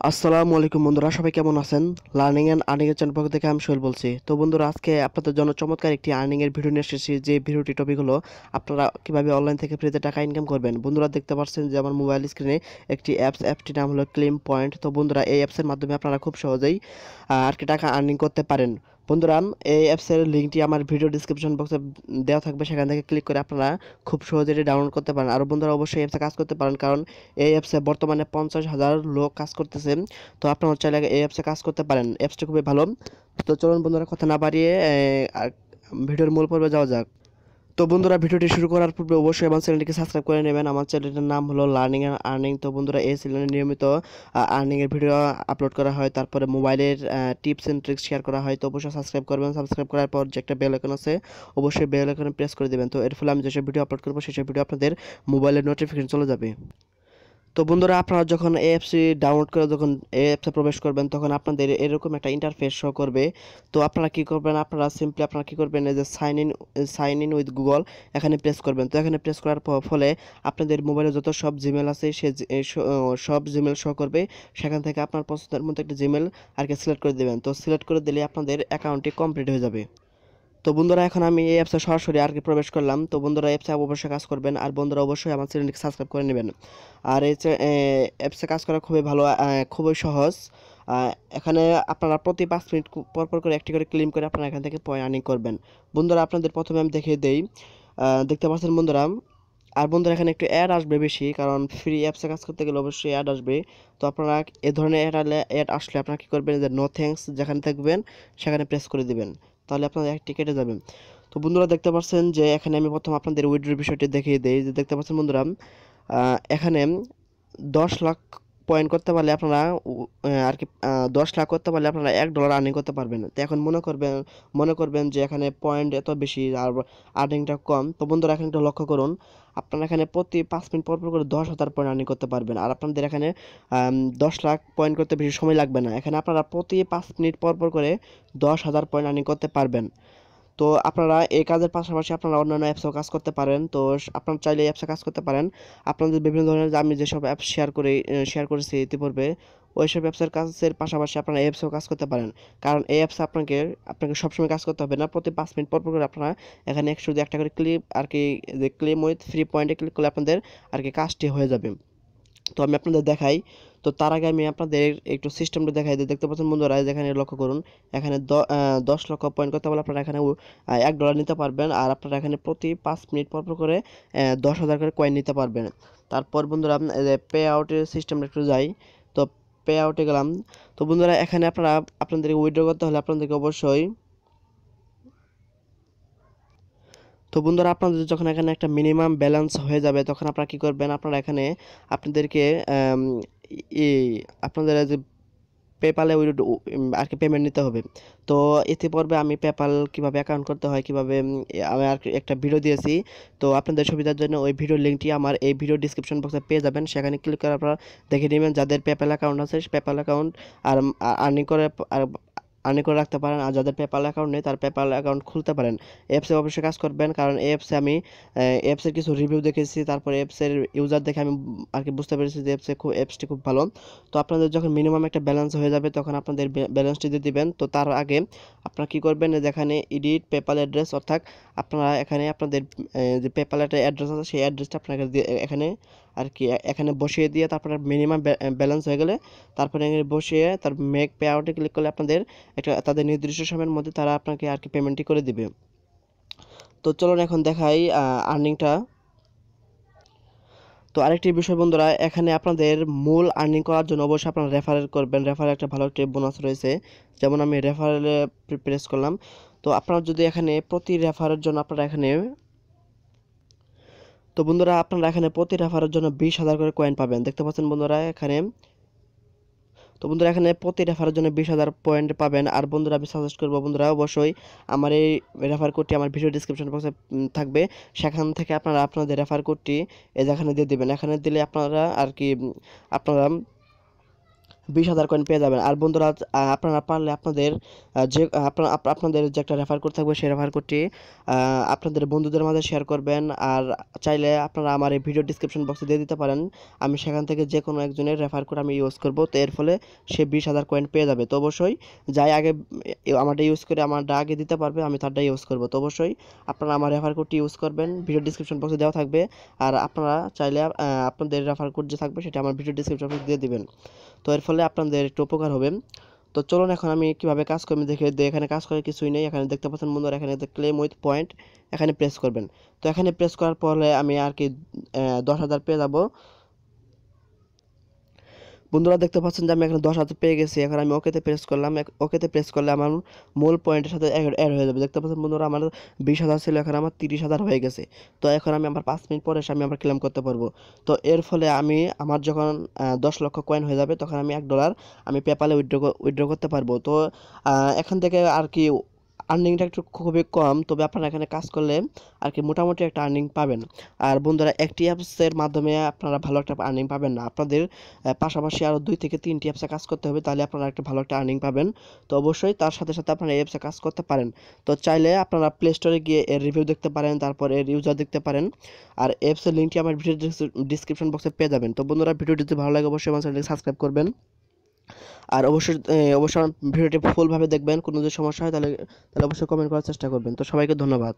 আসসালামু আলাইকুম বন্ধুরা, সবাই কেমন আছেন? লার্নিং অ্যান্ড আর্নিং এর চ্যানেল পক্ষ থেকে আমি সোহেল বলছি। তো বন্ধুরা, আজকে আপনাদের জন্য চমৎকার একটি আর্নিং এর ভিডিও নিয়ে এসেছি। যে ভিডিওটি টপিক হলো আপনারা কিভাবে অনলাইন থেকে ফ্রিতে টাকা ইনকাম করবেন। বন্ধুরা, দেখতে পাচ্ছেন যে আমার মোবাইল স্ক্রিনে একটি অ্যাপসটির নাম হলো ক্লেম পয়েন্ট। তো বন্ধুরা, এই অ্যাপসের মাধ্যমে আপনারা খুব সহজেই আর কি টাকা আর্নিং করতে পারেন। বন্ধুরা, এই অ্যাপসের লিঙ্কটি আমার ভিডিও ডিসক্রিপশন বক্সে দেওয়া থাকবে, সেখান থেকে ক্লিক করে আপনারা খুব সহজেই এটি ডাউনলোড করতে পারেন। আর বন্ধুরা, অবশ্যই অ্যাপসে কাজ করতে পারেন, কারণ এই অ্যাপসে বর্তমানে 50,000 লোক কাজ করতেছে। তো আপনারা চাইলে এই অ্যাপসে কাজ করতে পারেন। অ্যাপসটি খুবই ভালো। তো চলুন বন্ধুরা, কথা না বাড়িয়ে ভিডিওর মূল পর্বে যাওয়া যাক। তো বন্ধুরা, ভিডিওটি শুরু করার পূর্বে অবশ্যই আমার চ্যানেলটিকে সাবস্ক্রাইব করে নেবেন। আমার চ্যানেলটির নাম হলো লার্নিং অ্যান্ড আর্নিং। তো বন্ধুরা, এই চ্যানেলে নিয়মিত আর্নিং এর ভিডিও আপলোড করা হয়, তারপরে মোবাইলের টিপস এন্ড ট্রিক্স শেয়ার করা হয়। তো অবশ্যই সাবস্ক্রাইব করবেন। সাবস্ক্রাইব করার পর যে একটা বেল আইকন আছে, অবশ্যই বেল আইকনে প্রেস করে দিবেন। তো এর ফলে আমি যেসব ভিডিও আপলোড করবো সেসব ভিডিও আপনাদের মোবাইলের নোটিফিকেশন চলে যাবে। তো বন্ধুরা, আপনারা যখন এই অ্যাপসটি ডাউনলোড করে যখন এই অ্যাপসে প্রবেশ করবেন, তখন আপনাদের এরকম একটা ইন্টারফেস শো করবে। তো আপনারা কি করবেন, আপনারা সিম্পলি আপনারা কি করবেন, এই যে সাইন ইন উইথ গুগল, এখানে প্রেস করবেন। তো এখানে প্রেস করার ফলে আপনাদের মোবাইলে যত সব জিমেল আছে সব জিমেল শো করবে। সেখান থেকে আপনার পছন্দের মতো একটা জিমেল আর কি সিলেক্ট করে দেবেন। তো সিলেক্ট করে দিলে আপনাদের অ্যাকাউন্টটি কমপ্লিট হয়ে যাবে। তো বন্ধুরা, এখন আমি এই অ্যাপসে সরাসরি আর কি প্রবেশ করলাম। তো বন্ধুরা, অ্যাপসে অবশ্যই কাজ করবেন, আর বন্ধুরা অবশ্যই আমার চ্যানেলটিকে সাবস্ক্রাইব করে নেবেন। আর এই অ্যাপসে কাজ করা খুবই ভালো, খুবই সহজ। এখানে আপনারা প্রতি 5 মিনিট পর পর করে একটি করে ক্লেম করে আপনারা এখান থেকে পয়েন্ট আর্নিং করবেন। বন্ধুরা, আপনাদের প্রথমে আমি দেখিয়ে দেই। দেখতে পাচ্ছেন বন্ধুরা। আর বন্ধুরা, এখানে একটু অ্যাড আসবে বেশি, কারণ ফ্রি অ্যাপসে কাজ করতে গেলে অবশ্যই অ্যাড আসবে। তো আপনারা এ ধরনের অ্যাড আসলে আপনারা কী করবেন, যে নো থ্যাঙ্কস যেখানে থাকবেন সেখানে প্রেস করে দিবেন, তাহলে আপনাদের একটি কেটে যাবে। তো বন্ধুরা, দেখতে পাচ্ছেন যে এখানে আমি প্রথম আপনাদের উইথড্রর বিষয়টি দেখিয়ে দেই। যে দেখতে পাচ্ছেন বন্ধুরা, এখানে 10 লাখ পয়েন্ট করতে পারলে আপনারা আর কি 10 লাখ করতে পারলে আপনারা $1 আর্নিং করতে পারবেন। তো এখন মনে করবেন যে এখানে পয়েন্ট এত বেশি আর আর্নিংটা কম। তো বন্ধুরা, এখানে একটু লক্ষ্য করুন, আপনারা এখানে প্রতি 5 মিনিট পর পর করে 10,000 পয়েন্ট আর্নিং করতে পারবেন। আর আপনাদের এখানে 10 লাখ পয়েন্ট করতে বেশি সময় লাগবে না। এখানে আপনারা প্রতি 5 মিনিট পর পর করে 10,000 পয়েন্ট আর্নিং করতে পারবেন। তো আপনারা এই কাজের পাশাপাশি আপনারা অন্যান্য অ্যাপসেও কাজ করতে পারেন। তো আপনারা চাইলে এই অ্যাপসে কাজ করতে পারেন। আপনাদের বিভিন্ন ধরনের, যে আমি যেসব অ্যাপস শেয়ার করেছি ইতিপূর্বে, ওইসব অ্যাপসের কাজের পাশাপাশি আপনারা এই অ্যাপসেও কাজ করতে পারেন। কারণ এই অ্যাপসে আপনাকে সবসময় কাজ করতে হবে না। প্রতি 5 মিনিট পর পর করে আপনারা এখানে 100 করে ক্লিপ আর কি, যে ক্লেম উইথ ফ্রি পয়েন্টে ক্লিক করলে আপনাদের আর কি কাজটি হয়ে যাবে। তো আমি আপনাদের দেখাই। তো তার আগে আমি আপনাদের একটু সিস্টেমটা দেখাই দিই। দেখতে পাচ্ছেন বন্ধুরা, যেখানে লক্ষ্য করুন, এখানে 10 লক্ষ পয়েন্ট করতে পারলে আপনারা এখানে $1 নিতে পারবেন। আর আপনারা এখানে প্রতি 5 মিনিট পর পর করে 10,000 করে কয়েন নিতে পারবেন। তারপর বন্ধুরা, পে আউটের সিস্টেমটা একটু যাই। তো পে আউটে গেলাম। তো বন্ধুরা, এখানে আপনাদেরকে উইথড্র করতে হলে আপনাদেরকে অবশ্যই, তো বন্ধুরা, আপনাদের যখন এখানে একটা মিনিমাম ব্যালেন্স হয়ে যাবে, তখন আপনারা কী করবেন, আপনারা এখানে আপনাদেরকে ই আপনাদের যে পেপালে আর কি পেমেন্ট নিতে হবে। তো ইতিপূর্বে আমি পেপাল কিভাবে অ্যাকাউন্ট করতে হয়, কিভাবে আমি আর কি একটা ভিডিও দিয়েছি। তো আপনাদের সুবিধার জন্য ওই ভিডিওর লিঙ্কটি আমার এই ভিডিও ডিসক্রিপশন বক্সে পেয়ে যাবেন। সেখানে ক্লিক করে আপনারা দেখে নেবেন, যাদের পেপাল অ্যাকাউন্ট আছে পেপাল অ্যাকাউন্ট আর আর্নিং করে আর্নিং করে রাখতে পারেন। আর যাদের পেপাল অ্যাকাউন্ট নেই, তার পেপাল অ্যাকাউন্ট খুলতে পারেন। অ্যাপসে অবশ্যই কাজ করবেন, কারণ এই অ্যাপসে আমি অ্যাপসের কিছু রিভিউ দেখেছি, তারপরে অ্যাপসের ইউজার দেখে আমি আর কি বুঝতে পেরেছি যে অ্যাপসটি খুব ভালো। তো আপনাদের যখন মিনিমাম একটা ব্যালেন্স হয়ে যাবে, তখন আপনাদের ব্যালেন্সটি দিয়ে দিবেন। তো তার আগে আপনারা কী করবেন, যেখানে এডিট পেপাল অ্যাড্রেস, অর্থাৎ আপনারা এখানে আপনাদের যে পেপাল একটা অ্যাড্রেস আছে, সেই অ্যাড্রেসটা আপনাকে এখানে আর কি এখানে বসিয়ে দিয়ে, তারপরে মিনিমাম ব্যালেন্স হয়ে গেলে তারপরে এখানে বসিয়ে তার মেক পে আউটে ক্লিক করলে আপনাদের একটা তাদের নির্দিষ্ট সময়ের মধ্যে তারা আপনাকে আর কি পেমেন্টটি করে দিবে। তো চলুন এখন দেখাই আর্নিংটা। তো আরেকটি বিষয় বন্ধুরা, এখানে আপনাদের মূল আর্নিং করার জন্য অবশ্যই আপনারা রেফারেল করবেন। রেফারেল একটা ভালো একটি বোনাস রয়েছে। যেমন আমি রেফারেলে প্রেস করলাম। তো আপনারা যদি এখানে প্রতি রেফারের জন্য আপনারা এখানে, তো বন্ধুরা, আপনারা এখানে প্রতি রেফারের জন্য 20,000 করে কয়েন পাবেন। দেখতে পাচ্ছেন বন্ধুরা এখানে। তো বন্ধুরা, এখানে প্রতি রেফারের জন্য 20,000 পয়েন্ট পাবেন। আর বন্ধুরা, আমি সাজেস্ট করবো বন্ধুরা, অবশ্যই আমার এই রেফার কোডটি আমার ভিডিও ডিসক্রিপশন বক্সে থাকবে। সেখান থেকে আপনারা আপনাদের রেফার কোডটি এই যেখানে দিয়ে দেবেন। এখানে দিলে আপনারা আর কি আপনারা 20,000 কয়েন পেয়ে যাবেন। আর বন্ধুরা আপনারা পারলে আপনাদের আপনাদের যে একটা রেফার কোড থাকবে সেই রেফার কোডটি আপনাদের বন্ধুদের মাঝে শেয়ার করবেন। আর চাইলে আপনারা আমার এই ভিডিও ডিসক্রিপশন বক্সে দিয়ে দিতে পারেন, আমি সেখান থেকে যে কোনো একজনের রেফার কোড আমি ইউজ করব, তো এর ফলে সে 20,000 কয়েন পেয়ে যাবে। তো অবশ্যই যাই আগে আমারটা ইউজ করে আমারটা আগে দিতে পারবে, আমি তারটা ইউজ করব। তো অবশ্যই আপনারা আমার রেফার কোডটি ইউজ করবেন, ভিডিও ডিসক্রিপশন বক্সে দেওয়া থাকবে। আর আপনারা চাইলে আপনাদের রেফার কোড যে থাকবে সেটা আমার ভিডিও ডিসক্রিপশন বক্সে দিয়ে দিবেন, তো এর ফলে আপনাদের একটু উপকার হবে। তো চলুন এখন আমি কিভাবে কাজ করবেন দেখে দিই। এখানে কাজ করার কিছুই নেই, এখানে দেখতে পাচ্ছেন বন্ধুরা, এখানে ক্লেম উইথ পয়েন্ট, এখানে প্রেস করবেন। তো এখানে প্রেস করার পরে আমি আর কি 10,000 পেয়ে যাব। বন্ধুরা দেখতে পাচ্ছেন যে আমি এখানে 10,000 পেয়ে গেছি। এখন আমি ওকেতে প্রেস করলাম, ওকেতে প্রেস করলে আমার মূল পয়েন্টের সাথে অ্যাড হয়ে যাবে। দেখতে পাচ্ছেন বন্ধুরা আমার 20,000 ছিল, এখন আমার 30,000 হয়ে গেছে। তো এখন আমি আমার 5 মিনিট পরে এসে আমি আবার ক্লেম করতে পারবো। তো এর ফলে আমি আমার যখন 10 লক্ষ কয়েন হয়ে যাবে তখন আমি $1 আমি পেপ্যালে উইথড্র করতে পারবো। তো এখান থেকে আর কি আর্নিংটা একটু খুবই কম, তবে আপনারা এখানে কাজ করলে আর কি মোটামুটি একটা আর্নিং পাবেন। আর বন্ধুরা একটি অ্যাপসের মাধ্যমে আপনারা ভালো একটা আর্নিং পাবেন না, আপনাদের পাশাপাশি আরও 2 থেকে 3টি অ্যাপসে কাজ করতে হবে, তাহলে আপনারা একটা ভালো একটা আর্নিং পাবেন। তো অবশ্যই তার সাথে সাথে আপনারা এই অ্যাপসে কাজ করতে পারেন। তো চাইলে আপনারা প্লে স্টোরে গিয়ে এর রিভিউ দেখতে পারেন, তারপর এর ইউজার দেখতে পারেন। আর অ্যাপসের লিঙ্কটি আমার ভিডিও ডিসক্রিপশন বক্সে পেয়ে যাবেন। তো বন্ধুরা ভিডিওটি যদি ভালো লাগে অবশ্যই আমার চ্যানেলটি সাবস্ক্রাইব করবেন। আর অবশ্যই আমার ভিডিওটি ফুলভাবে দেখবেন, কোনো যদি সমস্যা হয় তাহলে অবশ্যই কমেন্ট করার চেষ্টা করবেন। তো সবাইকে ধন্যবাদ।